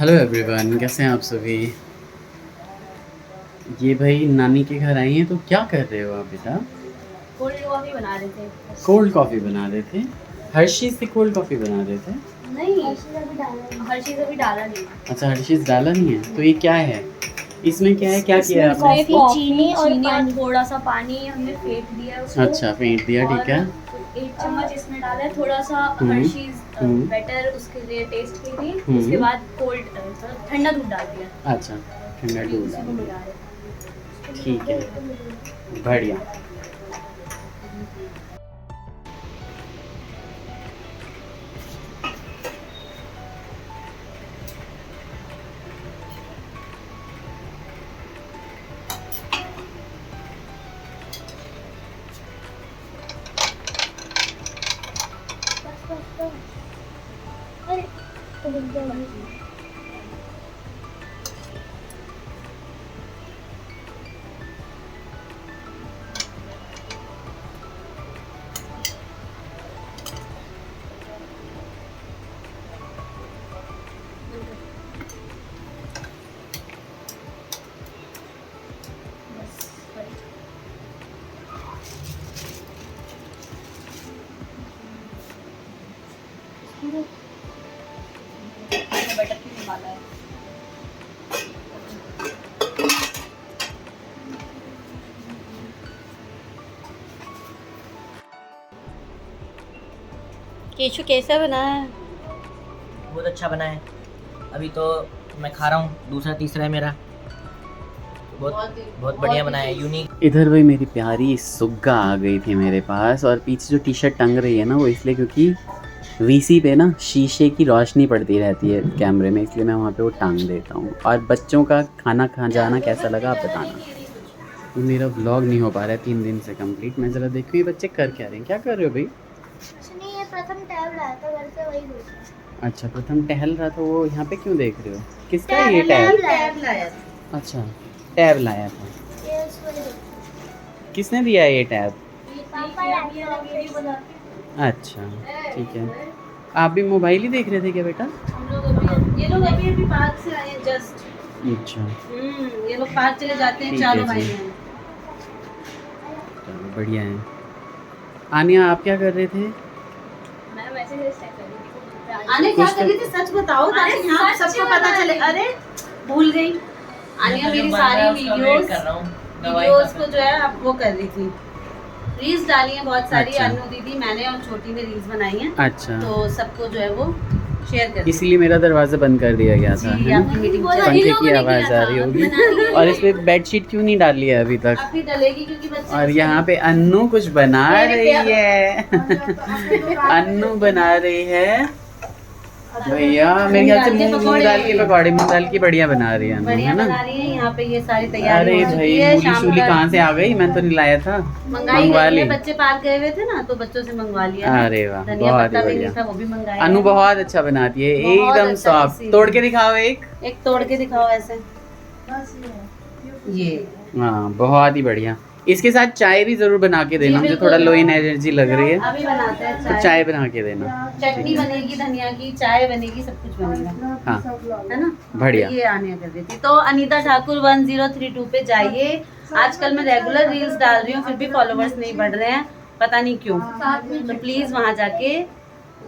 Hello everyone, कैसे हैं आप सभी। ये भाई नानी के घर आई हैं, तो क्या कर रहे हो आप बेटा। कोल्ड कॉफी बना रहे थे। कोल्ड कॉफ़ी बना रहे थे। हर्शीज़ से कोल्ड कॉफ़ी बना रहे थे। नहीं, हर चीज़ अभी डाला नहीं। अच्छा, हर्शीज़ डाला नहीं है, तो ये क्या है, इसमें क्या है, क्या किया है आपने। कॉफी, चीनी और थोड़ा सा पानी हमने फेंट दिया है उसको। अच्छा, फेंट दिया, ठीक है। और 1 चम्मच इसमें डाला है, थोड़ा सा हर्शीज़ बेटर उसके लिए, टेस्ट के लिए। उसके बाद ठंडा दूध डाल दिया। अच्छा, ठंडा दूध डाल दिया, मिला है। ठीक है, बढ़िया। बटर की डाला है। केशु कैसा बना है? बहुत अच्छा बना है। अभी तो मैं खा रहा हूँ, दूसरा तीसरा है मेरा। बहुत बढ़िया बना है, यूनिक। इधर भाई मेरी प्यारी सुग्गा आ गई थी मेरे पास, और पीछे जो टी शर्ट टंग रही है ना, वो इसलिए क्योंकि वीसी पे ना शीशे की रोशनी पड़ती रहती है कैमरे में, इसलिए मैं वहाँ पे वो टांग देता हूँ। और बच्चों का खाना खा जाना कैसा लगा आप बताना। ये मेरा व्लॉग नहीं हो पा रहा है 3 दिन से कंप्लीट। मैं ज़रा देखूँ ये बच्चे कर क्या रहे हैं, क्या कर रहे हो भाई। नहीं, ये प्रथम टैब लाया था घर से, वही देख रहा था। अच्छा, प्रथम टहल रहा था, वो यहाँ पे क्यों देख रहे हो, किसका है ये टैब। लाया था। अच्छा, टैब लाया था, ये उसको दे दो। किसने दिया ये टैब। पापा लाए थे। अच्छा, ठीक है। आप भी मोबाइल ही देख रहे थे क्या बेटा। ये लोग अभी पार्क से आए हैं जस्ट। अच्छा, ये लोग पार्क चले जाते हैं, ठीक चारों है भाई जी। हैं। चलो बढ़िया है। आनिया आप क्या कर रहे थे। मैं वैसे ही चेक कर रही थी। आने क्या कुछ कर रही थी, सच बताओ ताकि यहाँ सबको पता चले। अरे भूल गई आनिया, मेरी सारी वीडियोस को जो है आप वो कर रही थी, रील्स डाली हैं बहुत सारी। अच्छा। अनु दीदी, मैंने और छोटी ने रील्स बनाई हैं, अच्छा, तो सबको जो है वो शेयर कर इसीलिए मेरा दरवाज़ा बंद कर दिया गया था, जी, है ना। आपकी मीटिंग पंखे की आवाज़ आ रही होगी। और इस पे बेडशीट क्यों नहीं डाली है अभी तक। अभी डलेगी क्योंकि बच्चे और यहाँ पे अन्नू कुछ बना रही है। अन्नू बना रही है भैया, मेरे ख्याल से मूंग दाल के पकौड़े, मूंग दाल की बढ़िया बना रही है अन्नू, बढ़िया है ना। बना रही है। यहाँ पे ये सारी तैयारी अरे हो चुकी भाई, है। मूली शाम शूली का कहाँ से आ गई, मैं तो नहीं लाया था। मंगाई मंगवा गई ली। है, बच्चे पार्क गए हुए थे ना, तो बच्चों से मंगवा लिया। अरे वाह, धनिया बहुत ही पत्ता भी नहीं बढ़िया। था, वो भी मंगाया। अनु बहुत अच्छा बनाती है, बहुत एकदम अच्छा, सॉफ्ट। इसीलिए। तोड़ के दिखाओ एक। एक तोड़ के दिखाओ ऐसे। ये हाँ, बहुत ही बढ़िया। इसके साथ चाय भी जरूर बना के देना, जी, मुझे बिल्कुल। थोड़ा लो एनर्जी लग रही है, अभी बनाते हैं तो चाय बना के देना। चटनी बनेगी, धनिया की चाय बनेगी, सब कुछ बनेगा, हाँ, है ना। बढ़िया। तो ये आने कर देती। तो अनीता ठाकुर 1032 पे जाइए। आजकल मैं रेगुलर रील्स डाल रही हूँ, फिर भी फॉलोवर्स नहीं बढ़ रहे हैं, पता नहीं क्यों। तो प्लीज वहाँ जाके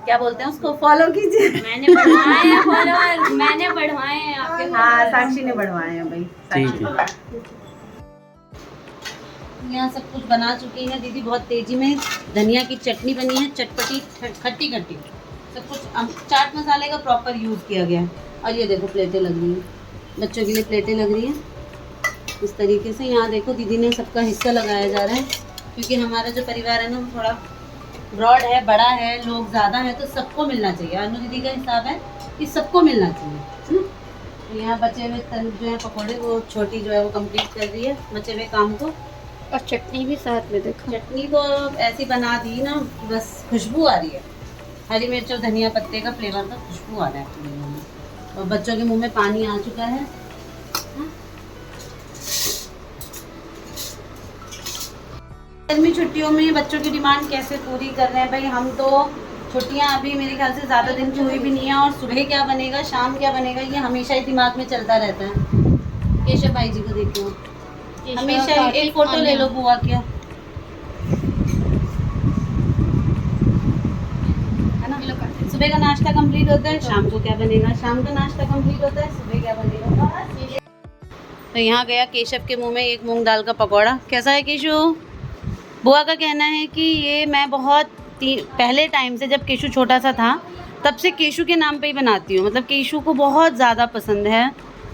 क्या बोलते हैं उसको, फॉलो कीजिए। मैंने बढ़वाए हैं फॉलोअर, मैंने बढ़वाए हैं आपके। हाँ, साक्षी ने बढ़वाए हैं भाई। ठीक है। यहाँ सब कुछ बना चुकी है दीदी बहुत तेजी में। धनिया की चटनी बनी है, चटपटी खट्टी खट्टी, सब कुछ चाट मसाले का प्रॉपर यूज़ किया गया है। और ये देखो प्लेटें लग रही हैं, बच्चों के लिए प्लेटें लग रही हैं इस तरीके से। यहाँ देखो दीदी ने सबका हिस्सा लगाया जा रहा है, क्योंकि हमारा जो परिवार है ना वो थोड़ा ब्रॉड है, बड़ा है, लोग ज़्यादा है, तो सबको मिलना चाहिए। अनु दीदी का हिसाब है कि सबको मिलना चाहिए, है ना। तो यहाँ बचे हुए जो है पकौड़े, वो छोटी जो है वो कंप्लीट कर रही है बचे हुए काम को। और चटनी भी साथ में देखो। चटनी तो ऐसी बना दी ना, बस खुशबू आ रही है, हरी मिर्च और धनिया पत्ते का फ्लेवर का खुशबू आ रहा है अपने मुंह में, और बच्चों के मुंह में पानी आ चुका है। गर्मी छुट्टियों में बच्चों की डिमांड कैसे पूरी कर रहे हैं भाई, हम तो छुट्टियां अभी मेरे ख्याल से ज़्यादा दिन की हुई भी नहीं है, और सुबह क्या बनेगा शाम क्या बनेगा ये हमेशा ही दिमाग में चलता रहता है। केशव भाई जी को देखो, हमेशा ही एक फोटो ले लो बुआ की, है ना। सुबह का नाश्ता कंप्लीट होता है, शाम को क्या बनेगा, शाम का नाश्ता कंप्लीट होता है, सुबह क्या बनेगा। तो यहाँ गया केशव के मुंह में एक मूंग दाल का पकौड़ा। कैसा है केशव? बुआ का कहना है कि ये मैं बहुत पहले टाइम से, जब केशु छोटा सा था तब से केशु के नाम पे ही बनाती हूँ। मतलब केशु को बहुत ज़्यादा पसंद है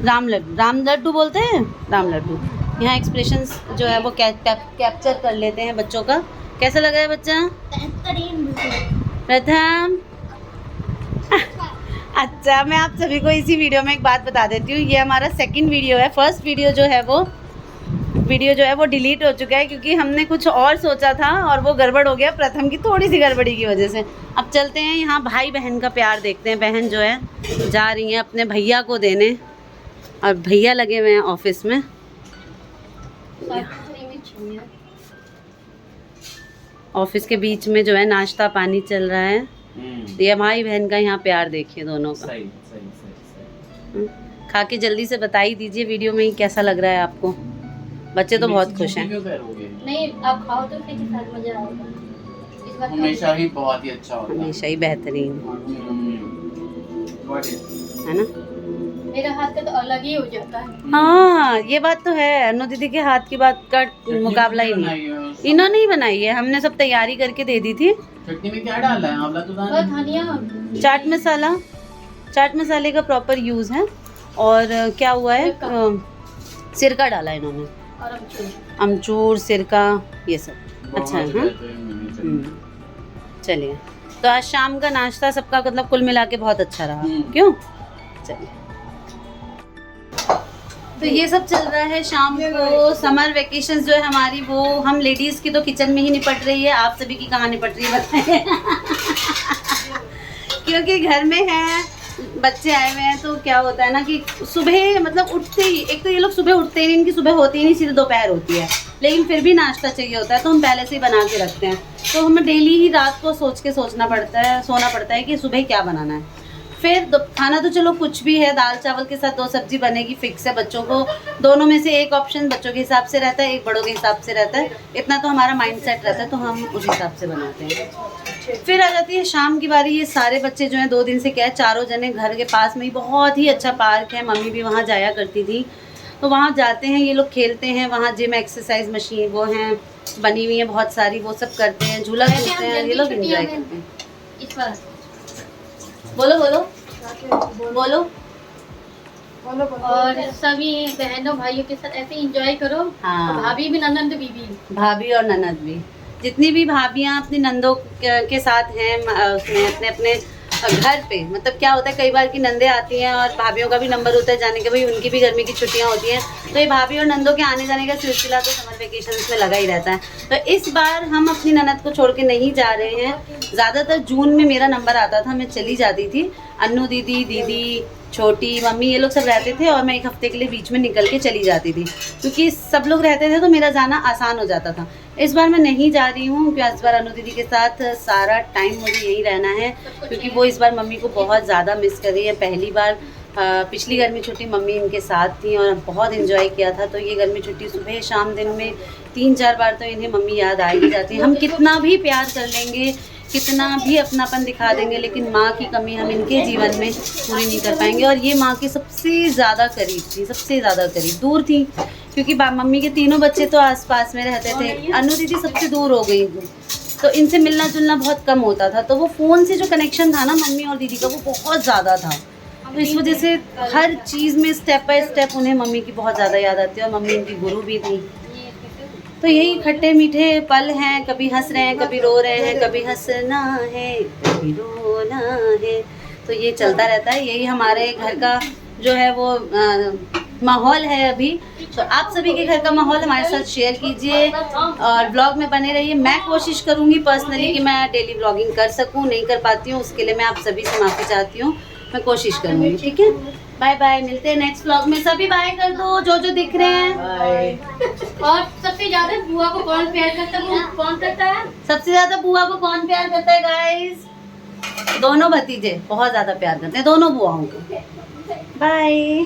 राम लड्डू बोलते हैं, राम लड्डू। यहाँ एक्सप्रेशंस जो है वो कैप्चर कर लेते हैं बच्चों का। कैसा लग रहा है बच्चा? प्रथम अच्छा, मैं आप सभी को इसी वीडियो में एक बात बता देती हूँ, ये हमारा सेकंड वीडियो है। फर्स्ट वीडियो जो है वो डिलीट हो चुका है, क्योंकि हमने कुछ और सोचा था और वो गड़बड़ हो गया प्रथम की थोड़ी सी गड़बड़ी की वजह से। अब चलते हैं यहाँ भाई बहन का प्यार देखते हैं। बहन जो है जा रही हैं अपने भैया को देने, और भैया लगे हुए हैं ऑफिस में। ऑफिस के बीच में जो है नाश्ता पानी चल रहा है। ये भाई बहन का यहाँ प्यार देखिए दोनों का। सही। खा के जल्दी से बता ही दीजिए वीडियो में ही कैसा लग रहा है आपको। बच्चे तो बहुत खुश हैं। नहीं, आप खाओ तो फिर साथ मजा आएगा। इस बार हमेशा ही बहुत ही अच्छा होता है, हमेशा ही बेहतरीन, है ना। मेरा हाथ का तो अलग ही हो जाता है। हाँ ये बात तो है, अनु दीदी के हाथ की बात का मुकाबला ही नहीं। इन्होंने ही बनाई है, हमने सब तैयारी करके दे दी थी। चटनी में क्या डाला है? आंवला तो डाला है। धनिया, चाट मसाले का प्रॉपर यूज़ है। और क्या हुआ है, सिरका डाला इन्होंने, और अमचूर सिरका ये सब अच्छा है। हाँ चलिए, तो आज शाम का नाश्ता सबका मतलब कुल मिला के बहुत अच्छा रहा। क्यों? चलिए, तो ये सब चल रहा है शाम को। समर वेकेशंस जो है हमारी, वो हम लेडीज़ की तो किचन में ही निपट रही है। आप सभी की कहाँ निपट रही है बताइए। क्योंकि घर में है, बच्चे आए हुए हैं, तो क्या होता है ना कि सुबह मतलब उठते ही, एक तो ये लोग सुबह उठते ही नहीं, इनकी सुबह होती ही नहीं, सीधे दोपहर होती है, लेकिन फिर भी नाश्ता चाहिए होता है, तो हम पहले से ही बना के रखते हैं। तो हमें डेली ही रात को सोना पड़ता है कि सुबह क्या बनाना है। फिर खाना तो चलो कुछ भी है, दाल चावल के साथ 2 सब्जी बनेगी, फिक्स है। बच्चों को दोनों में से एक ऑप्शन बच्चों के हिसाब से रहता है, एक बड़ों के हिसाब से रहता है। इतना तो हमारा माइंड सेट रहता है, तो हम उस हिसाब से बनाते हैं। फिर आ जाती है शाम की बारी। ये सारे बच्चे जो हैं 2 दिन से क्या है, चारों जने घर के पास में ही बहुत ही अच्छा पार्क है, मम्मी भी वहाँ जाया करती थी, तो वहाँ जाते हैं ये लोग, खेलते हैं। वहाँ जिम एक्सरसाइज मशीन वो हैं बनी हुई हैं बहुत सारी, वो सब करते हैं, झूला झूलते हैं, ये लोग एंजॉय करते हैं। इस बार बोलो बोलो बोलो। और सभी बहनों भाइयों के साथ ऐसे एंजॉय करो। हाँ। और भाभी भी, ननद बीबी, भाभी और ननद भी, जितनी भी भाभियाँ अपनी नंदों के साथ हैं उसमें अपने अपने घर पे, मतलब क्या होता है कई बार की नंदे आती हैं और भाभीयों का भी नंबर होता है जाने के, भाई उनकी भी गर्मी की छुट्टियां होती हैं, तो ये भाभी और नंदों के आने जाने का सिलसिला तो समर वेकेशन में लगा ही रहता है। तो इस बार हम अपनी ननद को छोड़ के नहीं जा रहे हैं। ज़्यादातर जून में मेरा नंबर आता था, मैं चली जाती थी, अन्नू दीदी, छोटी मम्मी ये लोग सब रहते थे, और मैं 1 हफ्ते के लिए बीच में निकल के चली जाती थी, क्योंकि सब लोग रहते थे तो मेरा जाना आसान हो जाता था। इस बार मैं नहीं जा रही हूँ, क्योंकि इस बार अनु दीदी के साथ सारा टाइम मुझे यहीं रहना है, क्योंकि वो इस बार मम्मी को बहुत ज़्यादा मिस कर रही है। पहली बार पिछली गर्मी छुट्टी मम्मी इनके साथ थी और बहुत इन्जॉय किया था, तो ये गर्मी छुट्टी सुबह शाम दिन में 3-4 बार तो इन्हें मम्मी याद आ ही जाती है। हम कितना भी प्यार कर लेंगे, कितना भी अपनापन दिखा देंगे, लेकिन माँ की कमी हम इनके जीवन में पूरी नहीं कर पाएंगे। और ये माँ के सबसे ज़्यादा करीब थी, सबसे ज़्यादा करीब, दूर थी क्योंकि मम्मी के तीनों बच्चे तो आसपास में रहते थे। अनु दीदी सबसे दूर हो गई, तो इनसे मिलना जुलना बहुत कम होता था, तो वो फ़ोन से जो कनेक्शन था ना मम्मी और दीदी का, वो बहुत ज़्यादा था। तो इस वजह से हर चीज़ में स्टेप बाय स्टेप उन्हें मम्मी की बहुत ज़्यादा याद आती है, और मम्मी इनकी गुरु भी थी। तो यही खट्टे मीठे पल हैं, कभी हंस रहे हैं, कभी रो रहे हैं, कभी हंसना है, कभी रोना है, तो ये चलता रहता है। यही हमारे घर का जो है वो माहौल है अभी। तो आप सभी के घर का माहौल हमारे साथ शेयर कीजिए और ब्लॉग में बने रहिए। मैं कोशिश करूँगी पर्सनली कि मैं डेली ब्लॉगिंग कर सकूँ, नहीं कर पाती हूँ, उसके लिए मैं आप सभी से माफ़ी चाहती हूँ। मैं कोशिश करूँगी, ठीक है। बाय बाय, मिलते हैं नेक्स्ट ब्लॉग में। सभी बाय कर दो जो दिख रहे हैं। और सबसे ज्यादा बुआ को कौन प्यार करता है? कौन करता है? सबसे ज्यादा बुआ को कौन प्यार करता है गाइस? दोनों भतीजे बहुत ज़्यादा प्यार करते हैं दोनों बुआओं को। बाय।